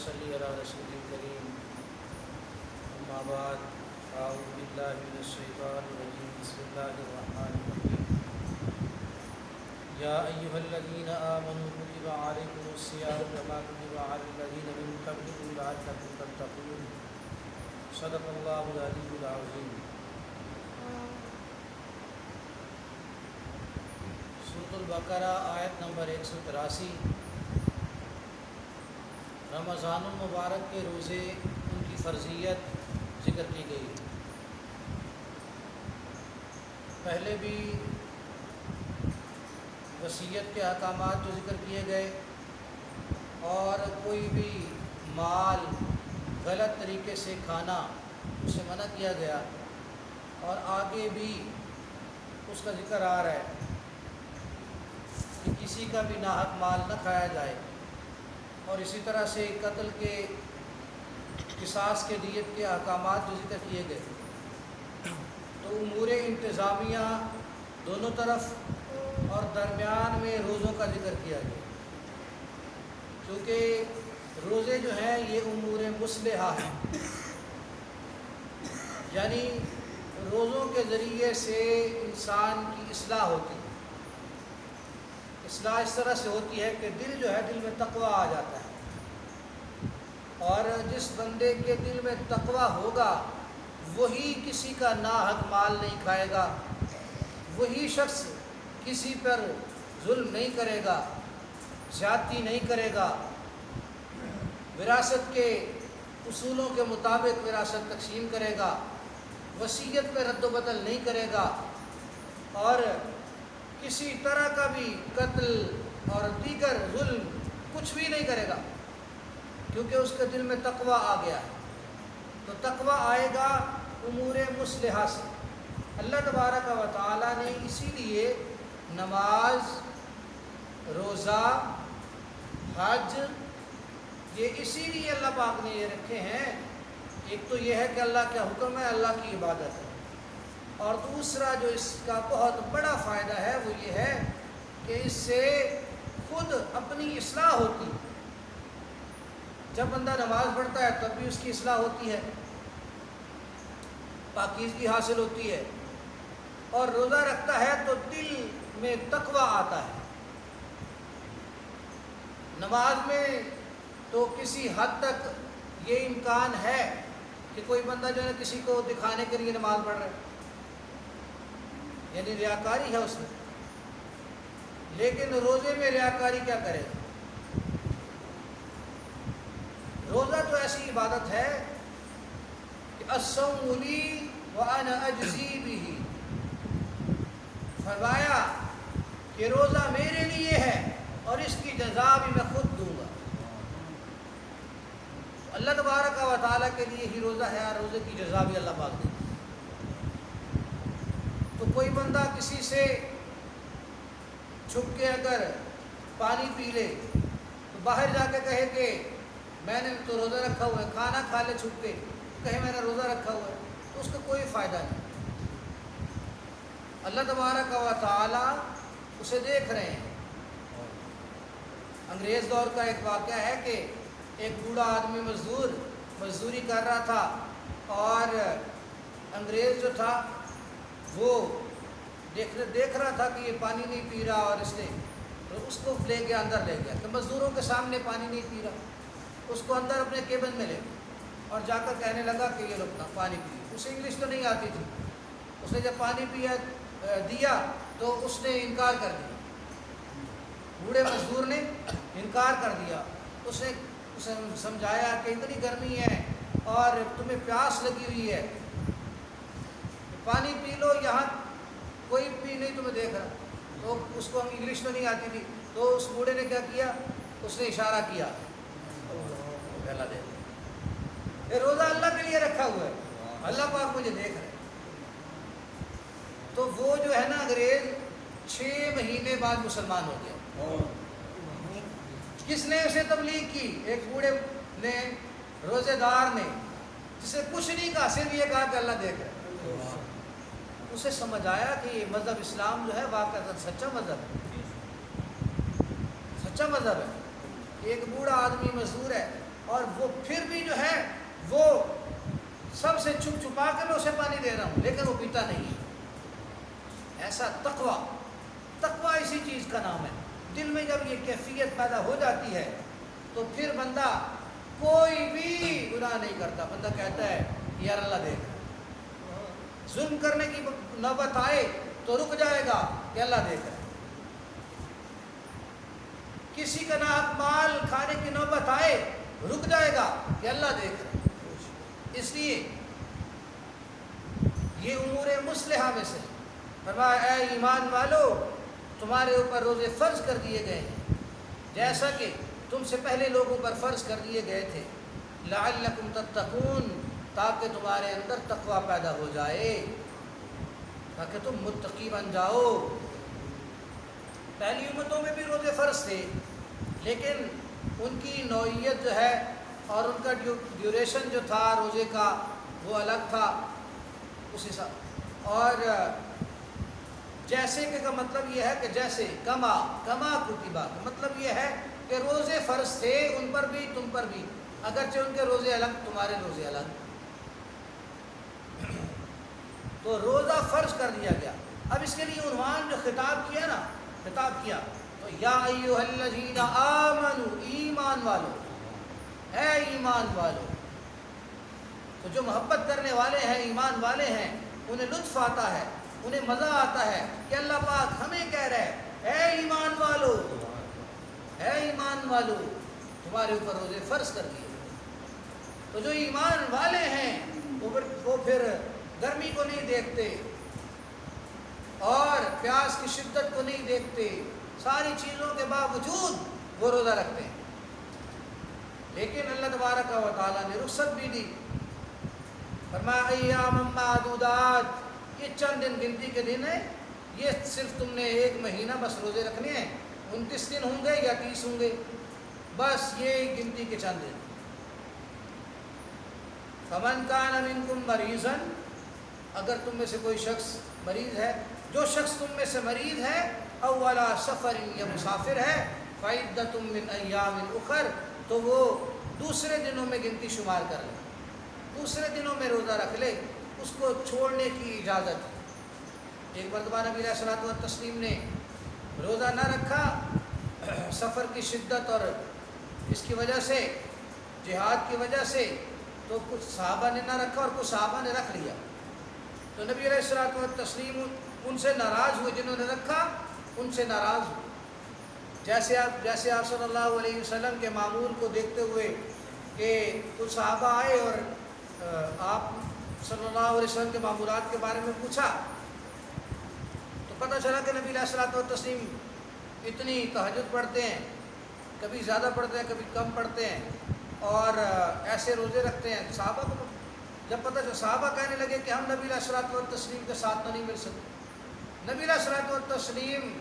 صلی علی رسول کریم اما بعد اعوذ باللہ من الشیطان الرجیم بسم اللہ الرحمن الرحیم یا ایھا الذین آمنوا کتب علیکم الصیام کما کتب علی الذین من قبلکم لعلکم تتقون صدق اللہ العلی العظیم۔ سورۃ البقرہ آیت نمبر 183۔ رمضان المبارک کے روزے ان کی فرضیت ذکر کی گئی۔ پہلے بھی وصیت کے احکامات جو ذکر کیے گئے اور کوئی بھی مال غلط طریقے سے کھانا اسے منع کیا گیا، اور آگے بھی اس کا ذکر آ رہا ہے کہ کسی کا بھی ناحق مال نہ کھایا جائے، اور اسی طرح سے قتل کے قصاص کے دیت کے احکامات جو ذکر کیے گئے۔ تو امور انتظامیہ دونوں طرف اور درمیان میں روزوں کا ذکر کیا گیا، کیونکہ روزے جو ہیں یہ امور مصلحہ ہیں، یعنی روزوں کے ذریعے سے انسان کی اصلاح ہوتی ہے۔ اصلاح اس طرح سے ہوتی ہے کہ دل جو ہے، دل میں تقویٰ آ جاتا ہے، اور جس بندے کے دل میں تقویٰ ہوگا وہی کسی کا ناحق مال نہیں کھائے گا، وہی شخص کسی پر ظلم نہیں کرے گا، زیادتی نہیں کرے گا، وراثت کے اصولوں کے مطابق وراثت تقسیم کرے گا، وصیت پہ رد و بدل نہیں کرے گا، اور کسی طرح کا بھی قتل اور دیگر ظلم کچھ بھی نہیں کرے گا، کیونکہ اس کے دل میں تقویٰ آ گیا ہے۔ تو تقویٰ آئے گا امور مصلحہ سے۔ اللہ تبارک و تعالیٰ نے اسی لیے نماز، روزہ، حج، یہ اسی لیے اللہ پاک نے یہ رکھے ہیں۔ ایک تو یہ ہے کہ اللہ کا حکم ہے، اللہ کی عبادت ہے، اور دوسرا جو اس کا بہت بڑا فائدہ ہے وہ یہ ہے کہ اس سے خود اپنی اصلاح ہوتی ہے۔ جب بندہ نماز پڑھتا ہے تب بھی اس کی اصلاح ہوتی ہے، پاکیزگی حاصل ہوتی ہے، اور روزہ رکھتا ہے تو دل میں تقویٰ آتا ہے۔ نماز میں تو کسی حد تک یہ امکان ہے کہ کوئی بندہ جو ہے کسی کو دکھانے کے لیے نماز پڑھ رہا ہے، یعنی ریاکاری ہے اس میں، لیکن روزے میں ریاکاری کیا کرے گا؟ روزہ تو ایسی عبادت ہے کہ الصوم لی وانا اجزی بہ، فرمایا کہ روزہ میرے لیے ہے اور اس کی جزا بھی میں خود دوں گا۔ اللہ تبارک و تعالیٰ کے لیے ہی روزہ ہے، اور روزے کی جزا بھی اللہ پاک دے گا۔ تو کوئی بندہ کسی سے چھپ کے اگر پانی پی لے تو باہر جا کے کہے کہ میں نے تو روزہ رکھا ہوا ہے، کھانا کھا لے چھپ کے کہے میں نے روزہ رکھا ہوا ہے، تو اس کا کوئی فائدہ نہیں۔ اللہ تبارک و تعالیٰ اسے دیکھ رہے ہیں۔ انگریز دور کا ایک واقعہ ہے کہ ایک بوڑھا آدمی مزدوری کر رہا تھا، اور انگریز جو تھا وہ دیکھ رہا تھا کہ یہ پانی نہیں پی رہا، اور اس نے اس کو لے کے اندر لے گیا کہ مزدوروں کے سامنے پانی نہیں پی رہا، اس کو اندر اپنے کیبن میں لے گیا اور جا کر کہنے لگا کہ یہ لوگ پانی پی۔ اسے انگلش تو نہیں آتی تھی، اس نے جب پانی دیا تو اس نے انکار کر دیا، بوڑھے مزدور نے انکار کر دیا۔ اسے سمجھایا کہ اتنی گرمی ہے اور تمہیں پیاس لگی ہوئی ہے، پانی پی لو، یہاں کوئی بھی نہیں تمہیں دیکھ رہا۔ تو اس کو انگلش تو نہیں آتی تھی، تو اس بوڑھے نے کیا کیا، اس نے اشارہ کیا، پہلا دے یہ روزہ اللہ کے لیے رکھا ہوا ہے، اللہ پاک مجھے دیکھ رہے۔ تو وہ جو ہے نا انگریز 6 مہینے بعد مسلمان ہو گیا۔ کس نے اسے تبلیغ کی؟ ایک بوڑھے نے، روزے دار نے، جسے کچھ نہیں کہا، صرف یہ کہا کہ اللہ دیکھ رہا ہے۔ اسے سمجھ آیا کہ یہ مذہب اسلام جو ہے واقعی سچا مذہب ہے، سچا مذہب ہے۔ ایک بوڑھا آدمی مزدور ہے، اور وہ پھر بھی جو ہے وہ سب سے چھپ چھپا کے میں اسے پانی دے رہا ہوں لیکن وہ پیتا نہیں ہے۔ ایسا تقویٰ، تقویٰ اسی چیز کا نام ہے۔ دل میں جب یہ کیفیت پیدا ہو جاتی ہے تو پھر بندہ کوئی بھی گناہ نہیں کرتا، بندہ کہتا ہے یار اللہ دیکھ رہا ہے۔ ظلم کرنے کی نوبت آئے تو رک جائے گا کہ اللہ دیکھ رہا ہے۔ کسی کا ناحق مال کھانے کی نوبت آئے رک جائے گا کہ اللہ دیکھ رہا ہے۔ اس لیے یہ امور مصلحہ میں سے فرمایا اے ایمان والو تمہارے اوپر روزے فرض کر دیے گئے ہیں جیسا کہ تم سے پہلے لوگوں پر فرض کر دیے گئے تھے، لعلکم تتقون، تاکہ تمہارے اندر تقویٰ پیدا ہو جائے، تاکہ تم متقی بن جاؤ۔ پہلی امتوں میں بھی روزے فرض تھے لیکن ان کی نوعیت جو ہے اور ان کا ڈیوریشن جو تھا روزے کا وہ الگ تھا اس حساب، اور جیسے کہ کا مطلب یہ ہے کہ جیسے کما کتبہ کا مطلب یہ ہے کہ روزے فرض تھے ان پر بھی تم پر بھی، اگرچہ ان کے روزے الگ تمہارے روزے الگ، تو روزہ فرض کر دیا گیا۔ اب اس کے لیے عنوان جو خطاب کیا تو یا ایھا الذین آمنوا، ایمان والو، اے ایمان والو، تو جو محبت کرنے والے ہیں ایمان والے ہیں انہیں لطف آتا ہے، انہیں مزہ آتا ہے کہ اللہ پاک ہمیں کہہ رہے ہیں اے ایمان والو، اے ایمان والو تمہارے اوپر روزے فرض کر دیے۔ تو جو ایمان والے ہیں وہ پھر گرمی کو نہیں دیکھتے اور پیاس کی شدت کو نہیں دیکھتے، ساری چیزوں کے باوجود وہ روزہ رکھتے ہیں۔ لیکن اللہ تبارک و تعالیٰ نے رخصت بھی دی، فرمایا ایام معدودات، یہ چند دن گنتی کے دن ہیں، یہ صرف تم نے ایک مہینہ بس روزے رکھنے ہیں، 29 دن ہوں گے یا 30 ہوں گے، بس یہ گنتی کے چند دن۔ فمن کان منکم مریضا، اگر تم میں سے کوئی شخص مریض ہے، جو شخص تم میں سے مریض ہے او علی سفر یا مسافر ہے، فعدۃ من ایام اخر، تو وہ دوسرے دنوں میں گنتی شمار کر لے، دوسرے دنوں میں روزہ رکھ لے، اس کو چھوڑنے کی اجازت ہے۔ ایک مرتبہ نبی علیہ الصلوۃ والتسلیم نے روزہ نہ رکھا سفر کی شدت اور اس کی وجہ سے، جہاد کی وجہ سے، تو کچھ صحابہ نے نہ رکھا اور کچھ صحابہ نے رکھ لیا، تو نبی علیہ الصلوۃ والتسلیم ان سے ناراض ہوئے، جنہوں نے رکھا ان سے ناراض ہوئے۔ جیسے آپ صلی اللہ علیہ وسلم کے معمول کو دیکھتے ہوئے کہ کچھ صحابہ آئے اور آپ صلی اللہ علیہ وسلم کے معمولات کے بارے میں پوچھا، تو پتہ چلا کہ نبی علیہ الصلوۃ والتسلیم اتنی تہجد پڑھتے ہیں، کبھی زیادہ پڑھتے ہیں کبھی کم پڑھتے ہیں، اور ایسے روزے رکھتے ہیں۔ صحابہ کو جب پتہ چلا، صحابہ کہنے لگے کہ ہم نبی علیہ الصلوۃ والتسلیم کے ساتھ تو نہیں مل سکتے، نبی علیہ الصلوۃ والتسلیم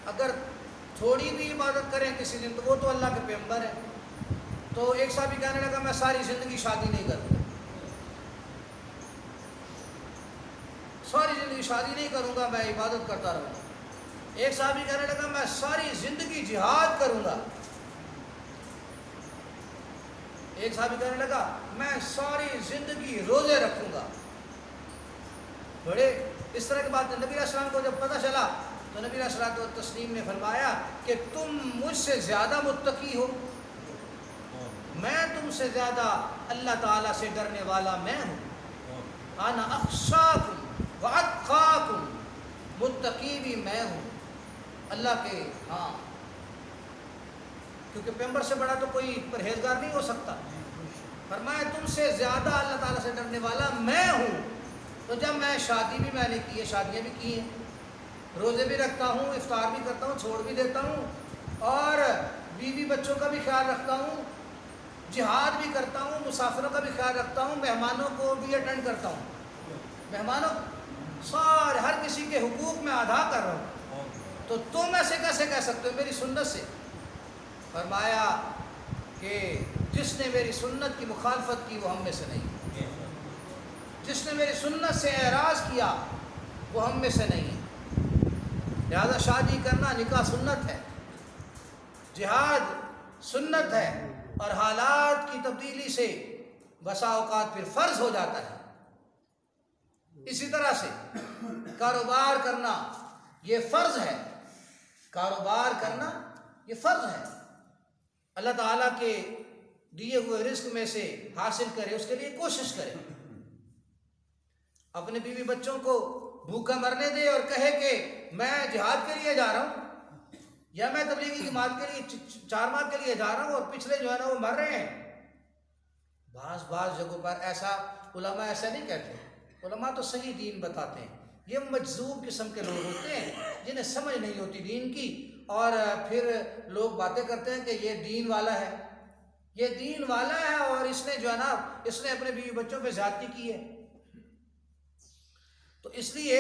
اگر تھوڑی بھی عبادت کریں کسی دن تو وہ تو اللہ کے پیغمبر ہیں۔ تو ایک صحابی کہنے لگا میں ساری زندگی شادی نہیں کروں گا، ساری زندگی شادی نہیں کروں گا، میں عبادت کرتا رہوں گا۔ ایک صحابی کہنے لگا میں ساری زندگی جہاد کروں گا۔ ایک صحابی کہنے لگا میں ساری زندگی روزے رکھوں گا۔ بڑے اس طرح کی بات نبی علیہ السلام کو جب پتہ چلا تو نبی علیہ الصلوۃ والتسلیم نے فرمایا کہ تم مجھ سے زیادہ متقی ہو، میں تم سے زیادہ اللہ تعالیٰ سے ڈرنے والا میں ہوں، انا اخشاکم واتقاکم، متقی بھی میں ہوں اللہ کے ہاں، کیونکہ پیغمبر سے بڑا تو کوئی پرہیزگار نہیں ہو سکتا۔ فرمایا تم سے زیادہ اللہ تعالیٰ سے ڈرنے والا میں ہوں۔ تو جب میں شادی بھی میں نے کی ہے، شادیاں بھی کی ہیں، روزے بھی رکھتا ہوں، افطار بھی کرتا ہوں، چھوڑ بھی دیتا ہوں، اور بیوی بچوں کا بھی خیال رکھتا ہوں، جہاد بھی کرتا ہوں، مسافروں کا بھی خیال رکھتا ہوں، مہمانوں کو بھی اٹینڈ کرتا ہوں، مہمانوں سارے ہر کسی کے حقوق میں ادا کر رہا ہوں، تو تم ایسے کیسے کہہ سکتے ہو میری سنت سے؟ فرمایا کہ جس نے میری سنت کی مخالفت کی وہ ہم میں سے نہیں، جس نے میری سنت سے اعراض کیا وہ ہم میں سے نہیں۔ لہذا شادی کرنا نکاح سنت ہے، جہاد سنت ہے، اور حالات کی تبدیلی سے بسا اوقات پھر فرض ہو جاتا ہے۔ اسی طرح سے کاروبار کرنا یہ فرض ہے، کاروبار کرنا یہ فرض ہے۔ اللہ تعالیٰ کے دیے ہوئے رزق میں سے حاصل کرے، اس کے لیے کوشش کرے۔ اپنے بیوی بچوں کو بھوکا مرنے دے اور کہے کہ میں جہاد کے لیے جا رہا ہوں، یا میں تبلیغی جماعت کے لیے 4 ماہ کے لیے جا رہا ہوں، اور پچھلے جو ہے نا وہ مر رہے ہیں۔ بعض جگہوں پر ایسا علماء ایسا نہیں کہتے، علماء تو صحیح دین بتاتے ہیں۔ یہ مجذوب قسم کے لوگ ہوتے ہیں جنہیں سمجھ نہیں ہوتی دین کی، اور پھر لوگ باتیں کرتے ہیں کہ یہ دین والا ہے، یہ دین والا ہے، اور اس نے جو ہے نا اس نے اپنے بیوی بچوں پہ زیادتی کی ہے۔ تو اس لیے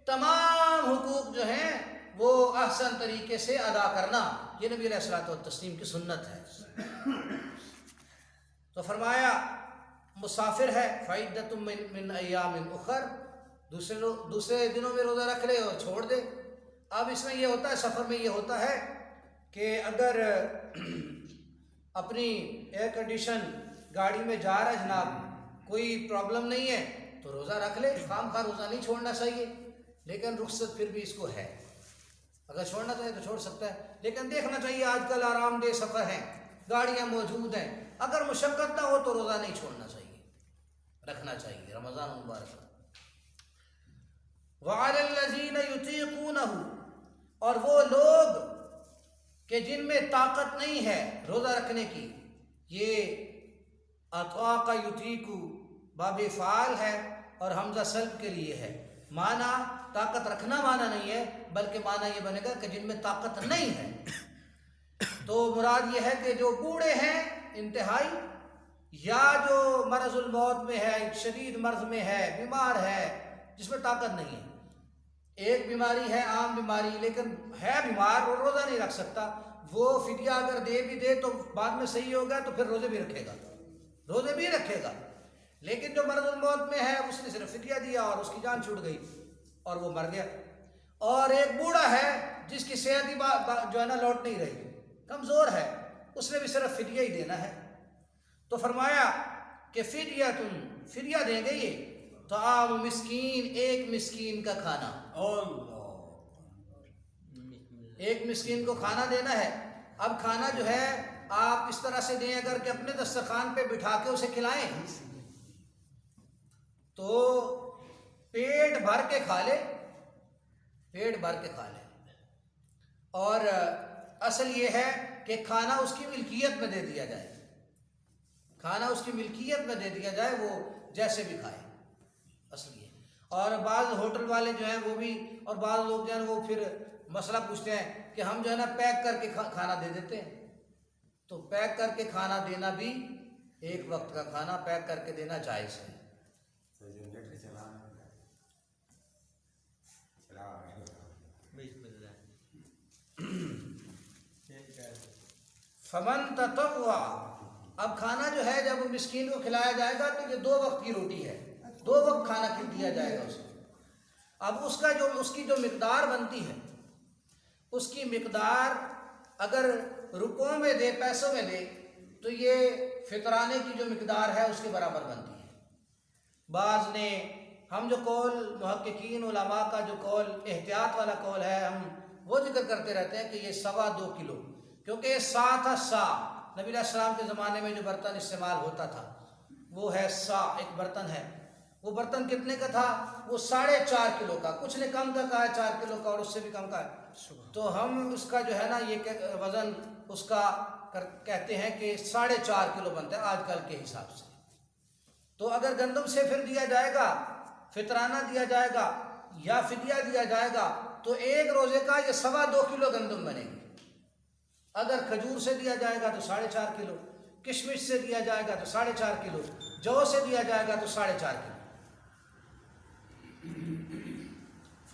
تمام حقوق جو ہیں وہ احسن طریقے سے ادا کرنا یہ نبی علیہ الصلوۃ والتسلیم کی سنت ہے۔ تو فرمایا مسافر ہے فعدۃ من ایام اخر، دوسرے دنوں میں روزہ رکھ لے اور چھوڑ دے۔ اب اس میں یہ ہوتا ہے، سفر میں یہ ہوتا ہے کہ اگر اپنی ایئر کنڈیشن گاڑی میں جا رہا ہے جناب، کوئی پرابلم نہیں ہے تو روزہ رکھ لے، خام خواہ روزہ نہیں چھوڑنا چاہیے، لیکن رخصت پھر بھی اس کو ہے، اگر چھوڑنا چاہے تو چھوڑ سکتا ہے، لیکن دیکھنا چاہیے آج کل آرام دہ سفر ہیں، گاڑیاں موجود ہیں، اگر مشقت نہ ہو تو روزہ نہیں چھوڑنا چاہیے، رکھنا چاہیے رمضان مبارک۔ وَعَلَى الَّذِينَ يُطِيقُونَهُ، اور وہ لوگ کہ جن میں طاقت نہیں ہے روزہ رکھنے کی، یہ اطاق یطیق باب فعال ہے اور حمزہ سلب کے لیے ہے، معنی طاقت رکھنا معنی نہیں ہے، بلکہ معنی یہ بنے گا کہ جن میں طاقت نہیں ہے۔ تو مراد یہ ہے کہ جو بوڑھے ہیں انتہائی، یا جو مرض الموت میں ہے، شدید مرض میں ہے، بیمار ہے، جس میں طاقت نہیں ہے۔ ایک بیماری ہے عام بیماری، لیکن ہے بیمار اور روزہ نہیں رکھ سکتا، وہ فدیہ اگر دے بھی دے تو بعد میں صحیح ہوگا تو پھر روزے بھی رکھے گا، روزے بھی رکھے گا۔ لیکن جو مرض الموت میں ہے اس نے صرف فدیہ دیا اور اس کی جان چھوٹ گئی اور وہ مر گیا۔ اور ایک بوڑھا ہے جس کی صحت ہی جو ہے نا لوٹ نہیں رہی، کمزور ہے، اس نے بھی صرف فدیہ ہی دینا ہے۔ تو فرمایا کہ فدیہ دیں گے، یہ طعام مسکین، ایک مسکین کا کھانا، ایک مسکین کو کھانا دینا ہے۔ اب کھانا جو ہے آپ اس طرح سے دیں اگر کہ اپنے دسترخوان پہ بٹھا کے اسے کھلائیں تو پیٹ بھر کے کھا لے، پیٹ بھر کے کھا لے۔ اور اصل یہ ہے کہ کھانا اس کی ملکیت میں دے دیا جائے، کھانا اس کی ملکیت میں دے دیا جائے، وہ جیسے بھی کھائے، اصل یہ۔ اور بعض ہوٹل والے جو ہیں وہ بھی، اور بعض لوگ جو ہیں وہ پھر مسئلہ پوچھتے ہیں کہ ہم جو ہے نا پیک کر کے کھانا دے دیتے ہیں، تو پیک کر کے کھانا دینا بھی، ایک وقت کا کھانا پیک کر کے دینا جائز ہے۔ فمن تطوع، اب کھانا جو ہے جب مسکین کو کھلایا جائے گا تو یہ 2 وقت کی روٹی ہے، 2 وقت کھانا دیا جائے گا اسے۔ اب اس کی جو مقدار بنتی ہے، اس کی مقدار اگر روپوں میں دے، پیسوں میں دے، تو یہ فطرانے کی جو مقدار ہے اس کے برابر بنتی ہے۔ بعض نے، ہم جو قول محققین علماء کا جو قول احتیاط والا قول ہے، ہم وہ ذکر کرتے رہتے ہیں کہ یہ 2.25 کلو، کیونکہ یہ سا تھا، سا نبی علیہ السلام کے زمانے میں جو برتن استعمال ہوتا تھا وہ ہے سا، ایک برتن ہے۔ وہ برتن کتنے کا تھا؟ وہ 4.5 کلو کا، کچھ نے کم کا کہا ہے 4 کلو کا، اور اس سے بھی کم کا ہے۔ تو ہم اس کا جو ہے نا یہ وزن اس کا کہتے ہیں کہ 4.5 کلو بنتا ہے آج کل کے حساب سے۔ تو اگر گندم سے پھر دیا جائے گا، فطرانہ دیا جائے گا یا فدیہ دیا جائے گا تو ایک روزے کا یہ 2.25 کلو گندم بنے گی۔ اگر کھجور سے دیا جائے گا تو 4.5 کلو، کشمش سے دیا جائے گا تو 4.5 کلو، جو سے دیا جائے گا تو 4.5 کلو۔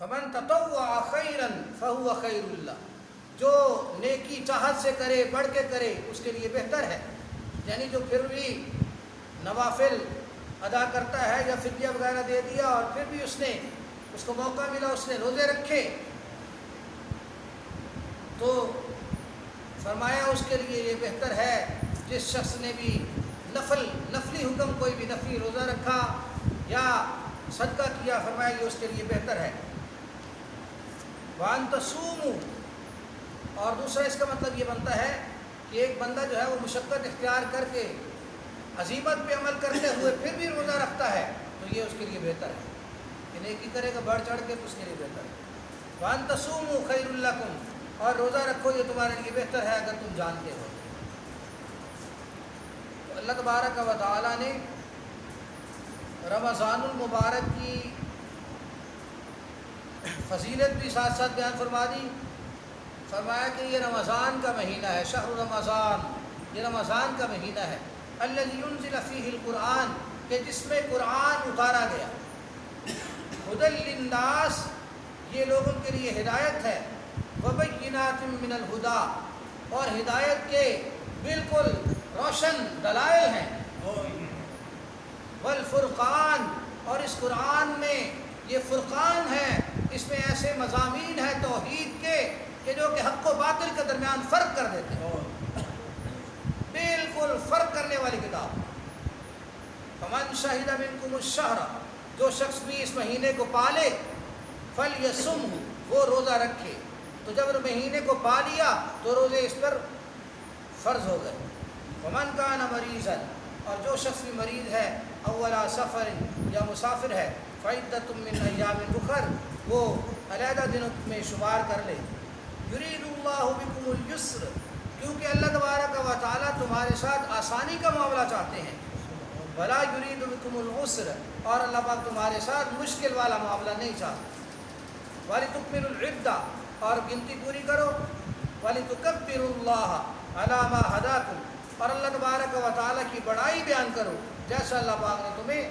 فمن تطوع خیرا فهو خیر اللہ، جو نیکی چاہت سے کرے، بڑھ کے کرے، اس کے لیے بہتر ہے۔ یعنی جو پھر بھی نوافل ادا کرتا ہے یا فدیہ وغیرہ دے دیا اور پھر بھی اس کو موقع ملا، اس نے روزے رکھے، تو فرمایا اس کے لیے یہ بہتر ہے جس شخص نے بھی نفلی حکم کوئی بھی نفلی روزہ رکھا یا صدقہ کیا، فرمایا یہ اس کے لیے بہتر ہے۔ وَأَن تَصُومُوا، اور دوسرا اس کا مطلب یہ بنتا ہے کہ ایک بندہ جو ہے وہ مشقت اختیار کر کے عزیمت پہ عمل کرتے ہوئے پھر بھی روزہ رکھتا ہے تو یہ اس کے لیے بہتر ہے کہ نیکی کرے گا بڑھ چڑھ کے تو اس کے لیے بہتر ہے۔ وَأَن تَصُومُوا خَيْرٌ لَكُمْ، اور روزہ رکھو یہ تمہارے لیے بہتر ہے اگر تم جانتے ہو۔ تو اللہ تبارک و تعالیٰ نے رمضان المبارک کی فضیلت بھی ساتھ ساتھ بیان فرما دی۔ فرمایا کہ یہ رمضان کا مہینہ ہے، شہر رمضان، یہ رمضان کا مہینہ ہے، الذی انزل فیہ القرآن، کہ جس میں قرآن اتارا گیا، ھدی للناس، یہ لوگوں کے لیے ہدایت ہے، وبینات من الہدی، اور ہدایت کے بالکل روشن دلائل ہیں، والفرقان، اور اس قرآن میں یہ فرقان ہے، اس میں ایسے مضامین ہیں توحید کے کہ جو کہ حق و باطل کے درمیان فرق کر دیتے ہیں، بالکل فرق کرنے والی کتاب۔ فمن شہد منکم الشہر، جو شخص بھی اس مہینے کو پالے، فلیصمہ، وہ روزہ رکھے۔ تو جب مہینے کو پا لیا تو روزے اس پر فرض ہو گئے۔ ومن کان مریضا، اور جو شخص بھی مریض ہے، اولا سفر، یا مسافر ہے، فعدۃ من ایام اخر، وہ علیحدہ دنوں میں شمار کر لے۔ یرید اللہ بکم الیسر، کیونکہ اللہ تبارک و تعالیٰ تمہارے ساتھ آسانی کا معاملہ چاہتے ہیں، ولا یرید بکم العسر، اور اللہ پاک تمہارے ساتھ مشکل والا معاملہ نہیں چاہتے۔ وَلِتُكْمِلُوا الْعِدَّةَ، اور گنتی پوری کرو، وَلِتُكَبِّرُوا اللَّهَ عَلَىٰ مَا هَدَاكُمْ، اور اللہ تبارک و تعالیٰ کی بڑائی بیان کرو جیسا اللہ پاک نے تمہیں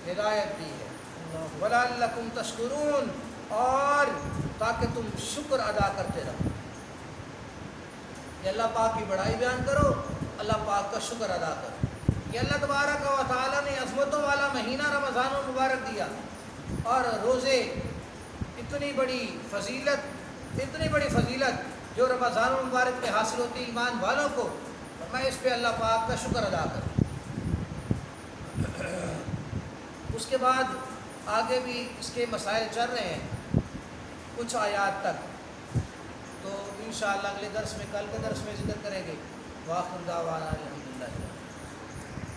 ہدایت دی ہے، وَلَعَلَّكُمْ تَشْكُرُونَ، اور تاکہ تم شکر ادا کرتے رہو۔ یہ اللہ پاک کی بڑائی بیان کرو، اللہ پاک کا شکر ادا کرو۔ یہ اللہ تبارک و تعالیٰ نے عظمتوں والا مہینہ رمضان المبارک دیا، اور روزے اتنی بڑی فضیلت جو رمضان المبارک میں حاصل ہوتی ایمان والوں کو، میں اس پہ اللہ پاک کا شکر ادا کروں۔ اس کے بعد آگے بھی اس کے مسائل چل رہے ہیں کچھ آیات تک، تو انشاءاللہ اگلے درس میں، کل کے درس میں ذکر کریں گے۔ وآخر دعوانا الحمدللہ۔